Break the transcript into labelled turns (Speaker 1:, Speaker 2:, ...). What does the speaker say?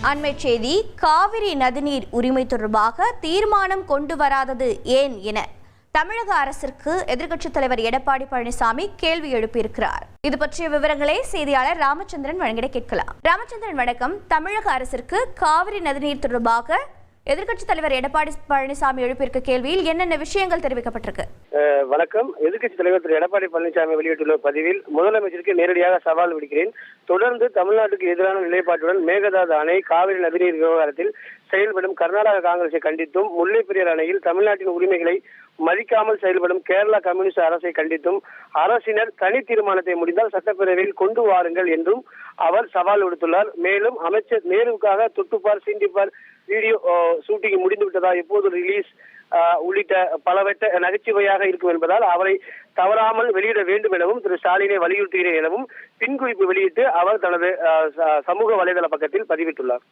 Speaker 1: அண்மை செய்தி, காவிரி நதிநீர் உரிமை தொடர்பாக தீர்மானம் கொண்டு வராதது ஏன் என தமிழக அரசிற்கு எதிர்க்கட்சித் தலைவர் எடப்பாடி பழனிசாமி கேள்வி எழுப்பியிருக்கிறார். இது பற்றிய விவரங்களை செய்தியாளர் ராமச்சந்திரன் வழங்கிட கேட்கலாம். ராமச்சந்திரன் வணக்கம். தமிழக அரசிற்கு காவிரி நதிநீர் தொடர்பாக எதிர்க்கட்சித் தலைவர் எடப்பாடி பழனிசாமி எழுப்பியிருக்க கேள்வியில் என்னென்ன விஷயங்கள் தெரிவிக்கப்பட்டிருக்கு?
Speaker 2: வணக்கம். எதிர்க்கட்சித் தலைவர் திரு எடப்பாடி பழனிசாமி வெளியிட்டுள்ள பதிவில் முதலமைச்சருக்கு நேரடியாக சவால் விடுக்கிறேன். தொடர்ந்து தமிழ்நாட்டுக்கு எதிரான நிலைப்பாட்டுடன் மேகதாது அணை காவிரி நதிநீர் விவகாரத்தில் செயல்படும் கர்நாடக காங்கிரஸை கண்டித்தும், முல்லை பெரியாறு அணையில் தமிழ்நாட்டின் உரிமைகளை மதிக்காமல் செயல்படும் கேரளா கம்யூனிஸ்ட் அரசை கண்டித்தும் அரசினர் தனி தீர்மானத்தை முடிந்தால் சட்டப்பேரவையில் கொண்டு வாருங்கள் என்றும் அவர் சவால் விடுத்துள்ளார். மேலும் அமைச்சர் நேருவுக்காக தொட்டுப்பார் சீண்டிப்பார் வீடியோ ஷூட்டிங் முடிந்துவிட்டதா, எப்போது ரிலீஸ் உள்ளிட்ட பலவற்ற நகைச்சுவையாக இருக்கும் என்பதால் அவரை தவறாமல் வெளியிட வேண்டும் எனவும் திரு ஸ்டாலினை வலியுறுத்துகிறேன் எனவும் பின்குறிப்பு வெளியிட்டு அவர் தனது சமூக வலைதள பக்கத்தில் பதிவிட்டுள்ளார்.